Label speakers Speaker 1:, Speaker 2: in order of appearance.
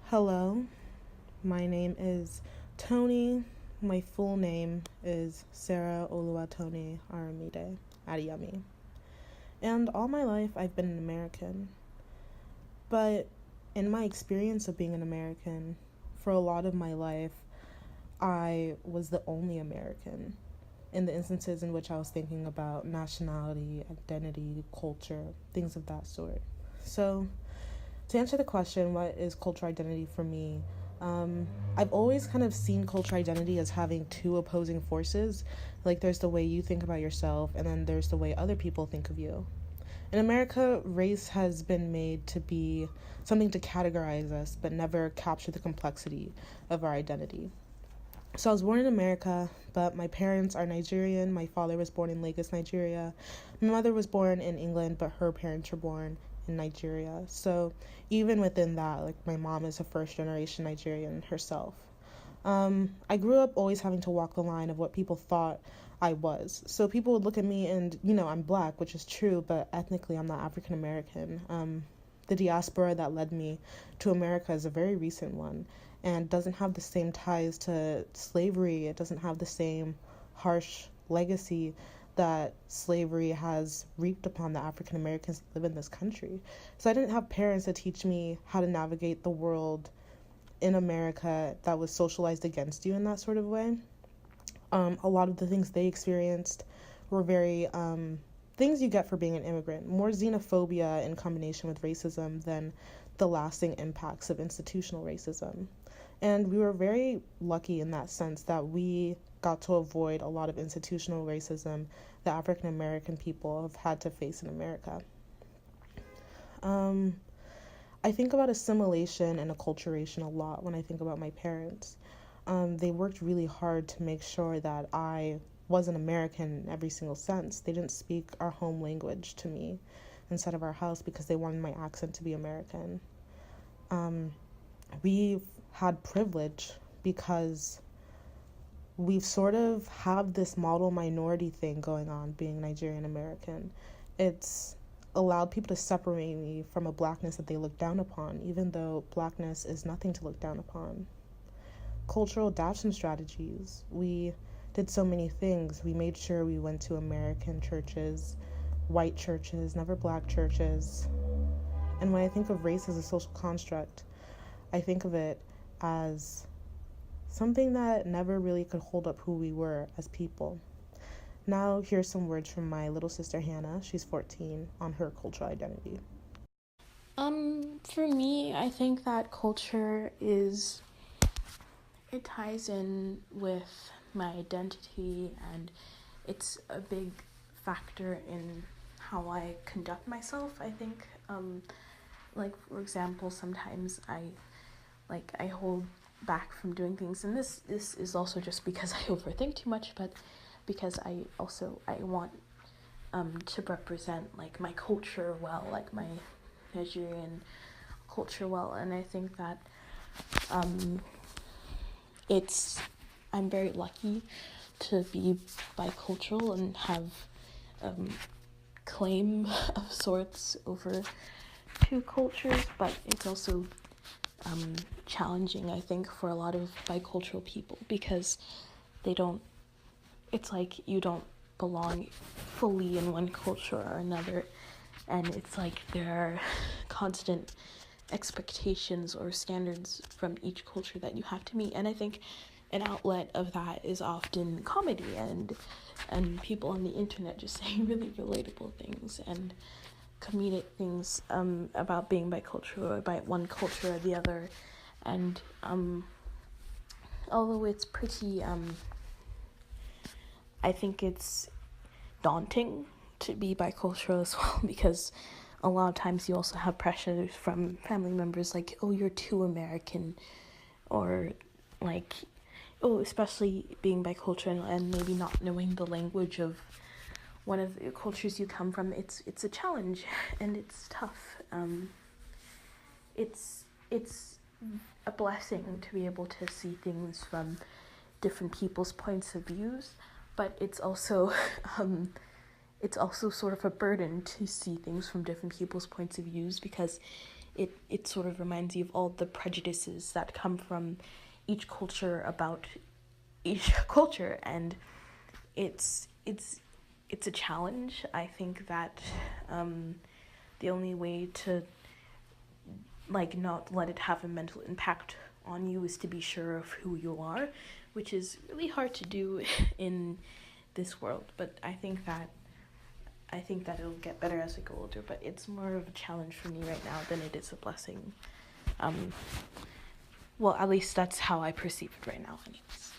Speaker 1: Hello, my name is Tony. My full name is Sarah Oluwatoni Aramide Adiyami. And all my life I've been an American. But in my experience of being an American, for a lot of my life, I was the only American in the instances in which I was thinking about nationality, identity, culture, things of that sort. So, to answer the question, what is cultural identity for me? I've always kind of seen cultural identity as having two opposing forces. Like, there's the way you think about yourself, and then there's the way other people think of you. In America, race has been made to be something to categorize us, but never capture the complexity of our identity. So I was born in America, but my parents are Nigerian. My father was born in Lagos, Nigeria. My mother was born in England, but her parents were born in Nigeria. So even within that, like, my mom is a first generation Nigerian herself. I grew up always having to walk the line of what people thought I was. So people would look at me and, I'm black, which is true, but ethnically I'm not African American. The diaspora that led me to America is a very recent one and doesn't have the same ties to slavery. It doesn't have the same harsh legacy that slavery has reaped upon the African Americans that live in this country. So I didn't have parents to teach me how to navigate the world in America that was socialized against you in that sort of way. A lot of the things they experienced were very things you get for being an immigrant, more xenophobia in combination with racism than the lasting impacts of institutional racism. And we were very lucky in that sense that we got to avoid a lot of institutional racism that African American people have had to face in America. I think about assimilation and acculturation a lot when I think about my parents. They worked really hard to make sure that I was an American in every single sense. They didn't speak our home language to me inside of our house because they wanted my accent to be American. We've had privilege because we've sort of have this model minority thing going on being Nigerian American. It's allowed people to separate me from a blackness that they look down upon, even though blackness is nothing to look down upon. Cultural adoption strategies. We did so many things. We made sure we went to American churches, white churches, never black churches. And when I think of race as a social construct, I think of it as something that never really could hold up who we were as people. Now, here's some words from my little sister Hannah. She's 14, on her cultural identity.
Speaker 2: For me, I think that culture it ties in with my identity, and it's a big factor in how I conduct myself, I think. Like, for example, sometimes I hold back from doing things, and this is also just because I overthink too much, but because I want to represent, like, my culture well, like my Nigerian culture well, and I think that I'm very lucky to be bicultural and have claim of sorts over two cultures, but it's also challenging, I think, for a lot of bicultural people because it's like you don't belong fully in one culture or another, and it's like there are constant expectations or standards from each culture that you have to meet. And I think an outlet of that is often comedy and people on the internet just saying really relatable things and comedic things about being bicultural or by one culture or the other. And although it's pretty I think it's daunting to be bicultural as well, because a lot of times you also have pressure from family members like, oh, you're too American, or like, oh, especially being bicultural and maybe not knowing the language of one of the cultures you come from. It's a challenge and it's tough. It's a blessing to be able to see things from different people's points of views, but it's also sort of a burden to see things from different people's points of views, because it sort of reminds you of all the prejudices that come from each culture about each culture, and it's a challenge. I think that the only way to like not let it have a mental impact on you is to be sure of who you are, which is really hard to do in this world. But I think that it'll get better as we go older, but it's more of a challenge for me right now than it is a blessing. Well, at least that's how I perceive it right now anyways.